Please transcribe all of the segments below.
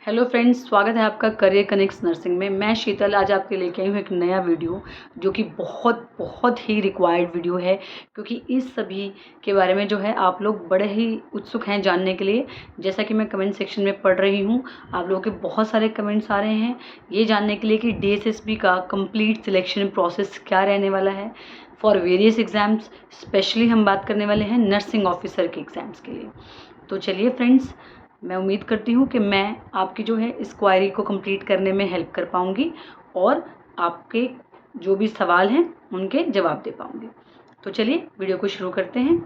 Hello friends, स्वागत है आपका करियर कनेक्ट्स नर्सिंग में। मैं शीतल आज आपके लेके आई हूँ एक नया वीडियो जो कि बहुत बहुत ही रिक्वायर्ड वीडियो है, क्योंकि इस सभी के बारे में जो है आप लोग बड़े ही उत्सुक हैं जानने के लिए। जैसा कि मैं कमेंट सेक्शन में पढ़ रही हूँ, आप लोगों के बहुत सारे कमेंट्स आ रहे हैं ये जानने के लिए कि DSSB का कंप्लीट सिलेक्शन प्रोसेस क्या रहने वाला है फॉर वेरियस एग्ज़ाम्स। स्पेशली हम बात करने वाले हैं नर्सिंग ऑफिसर के एग्ज़ाम्स के लिए। तो चलिए फ्रेंड्स, मैं उम्मीद करती हूँ कि मैं आपकी जो है इस क्वायरी को कंप्लीट करने में हेल्प कर पाऊँगी और आपके जो भी सवाल हैं उनके जवाब दे पाऊँगी। तो चलिए वीडियो को शुरू करते हैं।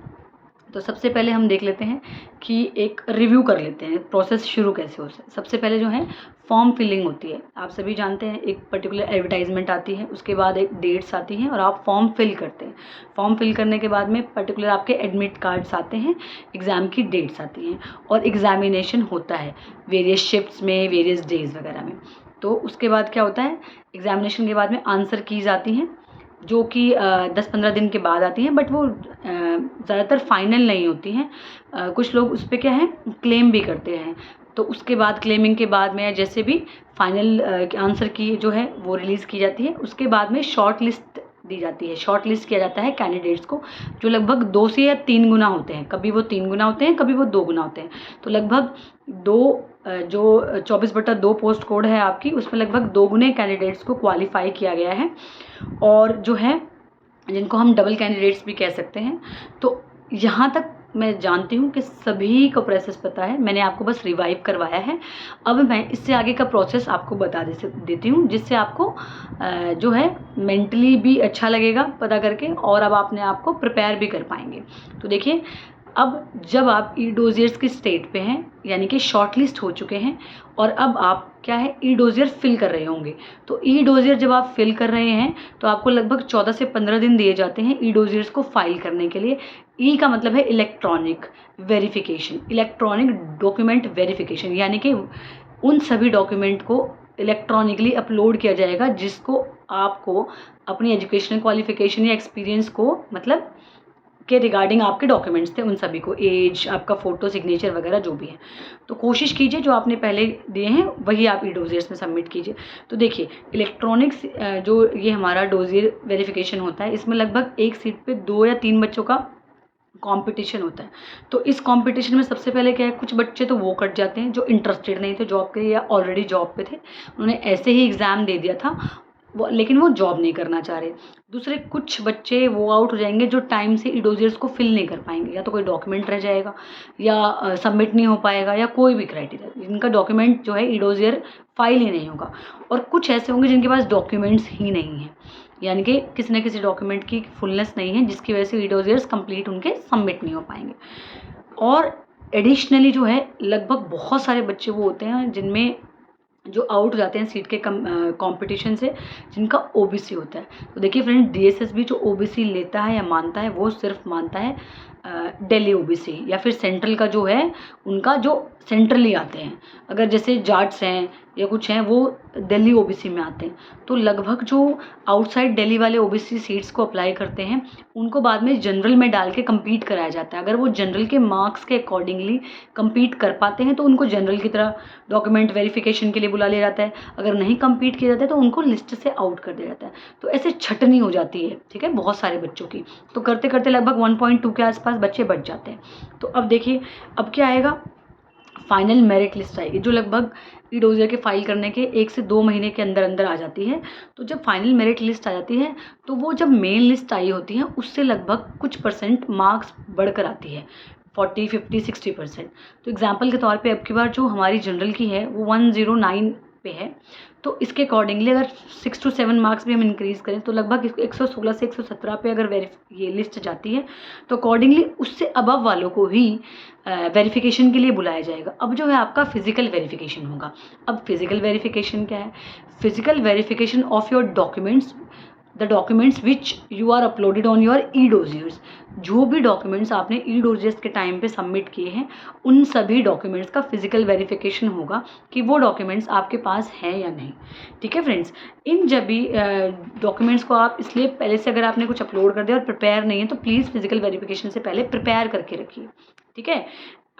तो सबसे पहले हम देख लेते हैं कि एक रिव्यू कर लेते हैं प्रोसेस शुरू कैसे होता है। सबसे पहले जो है फॉर्म फिलिंग होती है। आप सभी जानते हैं एक पर्टिकुलर एडवर्टाइजमेंट आती है, उसके बाद एक डेट्स आती हैं और आप फॉर्म फिल करते हैं। फॉर्म फिल करने के बाद में पर्टिकुलर आपके एडमिट कार्ड्स आते हैं, एग्ज़ाम की डेट्स आती हैं और एग्ज़ामिनेशन होता है वेरियस शिफ्ट्स में, वेरियस डेज वगैरह में। तो उसके बाद क्या होता है, एग्ज़ामिनेशन के बाद में आंसर कीज़ आती हैं जो कि 10-15 दिन के बाद आती हैं, बट वो ज़्यादातर फाइनल नहीं होती हैं। कुछ लोग उस पे क्या है क्लेम भी करते हैं। तो उसके बाद क्लेमिंग के बाद में जैसे भी फाइनल आंसर की जो है वो रिलीज़ की जाती है। उसके बाद में शॉर्ट लिस्ट दी जाती है, शॉर्ट लिस्ट किया जाता है कैंडिडेट्स को, जो लगभग 2 से या 3 गुना होते हैं। कभी वो 3 गुना होते हैं, कभी वो 2 गुना होते हैं। तो लगभग जो 24/2 पोस्ट कोड है आपकी, उसमें लगभग 2 गुने कैंडिडेट्स को क्वालिफाई किया गया है और जो है जिनको हम डबल कैंडिडेट्स भी कह सकते हैं। तो यहाँ तक मैं जानती हूँ कि सभी को प्रोसेस पता है, मैंने आपको बस रिवाइव करवाया है। अब मैं इससे आगे का प्रोसेस आपको बता देती हूँ, जिससे आपको जो है मेंटली भी अच्छा लगेगा पता करके, और अब अपने आप को प्रिपेयर भी कर पाएंगे। तो देखिए, अब जब आप ई डोजियर्स की स्टेट पे हैं, यानी कि शॉर्ट लिस्ट हो चुके हैं और अब आप क्या है ई डोजियर फिल कर रहे होंगे। तो ई डोजियर जब आप फिल कर रहे हैं तो आपको लगभग 14 से 15 दिन दिए जाते हैं ई डोजियर्स को फाइल करने के लिए। ई का मतलब है electronic verification, electronic document verification, यानी कि उन सभी डॉक्यूमेंट को इलेक्ट्रॉनिकली अपलोड किया जाएगा जिसको आपको अपनी एजुकेशनल क्वालिफिकेशन या एक्सपीरियंस को मतलब के रिगार्डिंग आपके डॉक्यूमेंट्स थे उन सभी को, एज, आपका फ़ोटो, सिग्नेचर वगैरह जो भी है। तो कोशिश कीजिए जो आपने पहले दिए हैं वही आप ई डोजियर्स में सबमिट कीजिए। तो देखिए, इलेक्ट्रॉनिक्स जो ये हमारा डोजियर वेरिफिकेशन होता है, इसमें लगभग एक सीट पे 2 या 3 बच्चों का कंपटीशन होता है। तो इस कंपटीशन में सबसे पहले क्या है, कुछ बच्चे तो वो कट जाते हैं जो इंटरेस्टेड नहीं थे जॉब के लिए या ऑलरेडी जॉब पे थे, उन्होंने ऐसे ही एग्ज़ाम दे दिया था वो, लेकिन वो जॉब नहीं करना चाह रहे। दूसरे कुछ बच्चे वो आउट हो जाएंगे जो टाइम से ई डोजियर्स को फिल नहीं कर पाएंगे, या तो कोई डॉक्यूमेंट रह जाएगा या सबमिट नहीं हो पाएगा, या कोई भी क्राइटेरिया जिनका डॉक्यूमेंट जो है ई डोजियर फाइल ही नहीं होगा। और कुछ ऐसे होंगे जिनके पास डॉक्यूमेंट्स ही नहीं हैं, यानी कि किसी न किसी डॉक्यूमेंट की फुलनेस नहीं है, जिसकी वजह से ई डोजियर्स कंप्लीट उनके सबमिट नहीं हो पाएंगे। और एडिशनली जो है लगभग बहुत सारे बच्चे वो होते हैं जिनमें जो आउट हो जाते हैं सीट के कंपटीशन से, जिनका ओबीसी होता है। तो देखिए फ्रेंड, DSSB जो ओबीसी लेता है या मानता है, वो सिर्फ मानता है दिल्ली ओबीसी, या फिर सेंट्रल का जो है उनका जो सेंट्रली आते हैं। अगर जैसे जाट्स हैं या कुछ हैं वो दिल्ली ओबीसी में आते हैं। तो लगभग जो आउटसाइड दिल्ली वाले ओबीसी सीट्स को अप्लाई करते हैं उनको बाद में जनरल में डाल के कम्पीट कराया जाता है। अगर वो जनरल के मार्क्स के अकॉर्डिंगली कम्पीट कर पाते हैं तो उनको जनरल की तरह डॉक्यूमेंट वेरिफिकेशन के लिए बुला लिया जाता है। अगर नहीं कम्पीट किया जाता है तो उनको लिस्ट से आउट कर दिया जाता है। तो ऐसे छटनी हो जाती है, ठीक है, बहुत सारे बच्चों की। तो करते करते लगभग 1.2 के आसपास बच्चे बच जाते हैं। तो अब देखिए, अब क्या आएगा, फाइनल मेरिट लिस्ट आएगी जो लगभग ई डोजियर के फाइल करने के 1 से 2 महीने के अंदर अंदर आ जाती है। तो जब फाइनल मेरिट लिस्ट आ जाती है तो वो जब मेन लिस्ट आई होती है उससे लगभग कुछ परसेंट मार्क्स बढ़कर आती है, 40, 50, 60%। तो एग्जाम्पल के तौर पे अब की बार जो हमारी जनरल की है वो 109 पे है। तो इसके अकॉर्डिंगली अगर 6 to 7 मार्क्स भी हम इंक्रीज़ करें तो लगभग 116 से 117 पे अगर ये लिस्ट जाती है तो अकॉर्डिंगली उससे अबव वालों को ही वेरिफिकेशन के लिए बुलाया जाएगा। अब जो है आपका फिजिकल वेरिफिकेशन होगा। अब फिजिकल वेरिफिकेशन क्या है, physical verification of your documents, the documents which you are uploaded on your e dossiers. जो भी डॉक्यूमेंट्स आपने ई डोजियर्स के टाइम पे सबमिट किए हैं उन सभी डॉक्यूमेंट्स का फिजिकल वेरिफिकेशन होगा कि वो डॉक्यूमेंट्स आपके पास हैं या नहीं। ठीक है फ्रेंड्स, इन जब भी डॉक्यूमेंट्स को आप इसलिए पहले से अगर आपने कुछ अपलोड कर दिया और प्रिपेयर नहीं है तो प्लीज़ फिजिकल वेरिफिकेशन से पहले प्रिपेयर करके रखिए। ठीक है,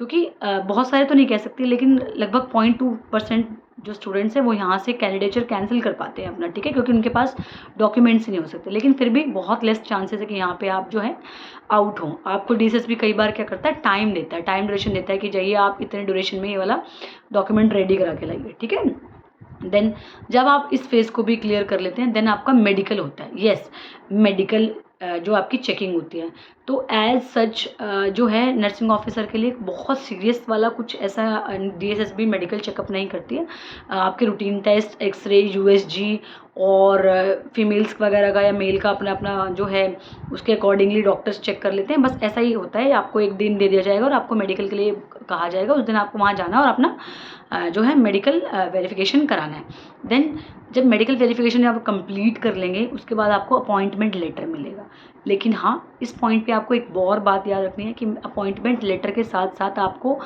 क्योंकि बहुत सारे तो नहीं कह सकती, लेकिन लगभग 0.2% जो स्टूडेंट्स हैं वो यहाँ से कैंडिडेचर कैंसिल कर पाते हैं अपना, ठीक है, क्योंकि उनके पास डॉक्यूमेंट्स ही नहीं हो सकते। लेकिन फिर भी बहुत लेस चांसेस है कि यहाँ पे आप जो है आउट हों। आपको DSSB कई बार क्या करता है, टाइम देता है, टाइम ड्यूरेशन देता है कि जाइए आप इतने ड्यूरेशन में ये वाला डॉक्यूमेंट रेडी करा के लाइए, ठीक है। देन जब आप इस फेज़ को भी क्लियर कर लेते हैं, देन आपका मेडिकल होता है। येस, मेडिकल जो आपकी चेकिंग होती है। तो एज सच जो है नर्सिंग ऑफिसर के लिए बहुत सीरियस वाला कुछ ऐसा DSSB मेडिकल चेकअप नहीं करती है। आपके रूटीन टेस्ट, एक्सरे, USG और फीमेल्स वगैरह का या मेल का अपना अपना जो है उसके अकॉर्डिंगली डॉक्टर्स चेक कर लेते हैं। बस ऐसा ही होता है, आपको एक दिन दे दिया जाएगा और आपको मेडिकल के लिए कहा जाएगा। उस दिन आपको वहाँ जाना है और अपना जो है मेडिकल वेरिफिकेशन कराना है। देन जब मेडिकल वेरिफिकेशन आप कंप्लीट कर लेंगे, उसके बाद आपको अपॉइंटमेंट लेटर मिलेगा। लेकिन हाँ, इस पॉइंट पे आपको एक और बात याद रखनी है कि अपॉइंटमेंट लेटर के साथ साथ आपको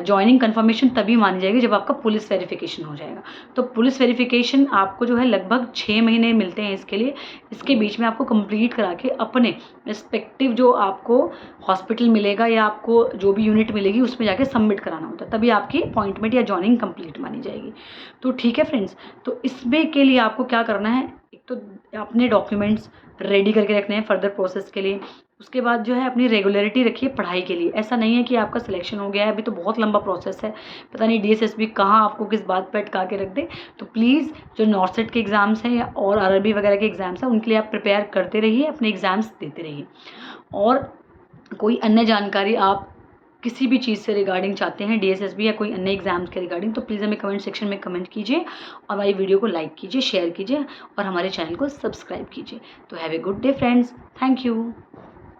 जॉइनिंग कंफर्मेशन तभी मानी जाएगी जब आपका पुलिस वेरिफिकेशन हो जाएगा। तो पुलिस वेरिफिकेशन आपको जो है लगभग 6 महीने मिलते हैं इसके लिए। इसके बीच में आपको कंप्लीट करा के अपने रिस्पेक्टिव जो आपको हॉस्पिटल मिलेगा या आपको जो भी यूनिट मिलेगी उसमें जाके सबमिट कराना होता है, तभी आपकी अपॉइंटमेंट या जॉइनिंग कंप्लीट मानी जाएगी। तो ठीक है फ्रेंड्स, तो इसमें के लिए आपको क्या करना है, एक तो अपने डॉक्यूमेंट्स रेडी करके रखने हैं फर्दर प्रोसेस के लिए। उसके बाद जो है अपनी रेगुलरिटी रखिए पढ़ाई के लिए। ऐसा नहीं है कि आपका सिलेक्शन हो गया है, अभी तो बहुत लंबा प्रोसेस है, पता नहीं DSSB कहाँ आपको किस बात पर अटका के रख दे। तो प्लीज़ जो नॉर्सेट के एग्ज़ाम्स हैं और RRB वगैरह के एग्ज़ाम्स हैं उनके लिए आप प्रिपेयर करते रहिए, अपने एग्ज़ाम्स देते रहिए। और कोई अन्य जानकारी आप किसी भी चीज़ से रिगार्डिंग चाहते हैं, DSSB या कोई अन्य एग्जाम्स के रिगार्डिंग, तो प्लीज़ हमें कमेंट सेक्शन में कमेंट कीजिए और हमारी वीडियो को लाइक कीजिए, शेयर कीजिए और हमारे चैनल को सब्सक्राइब कीजिए। तो have a good day friends, thank you.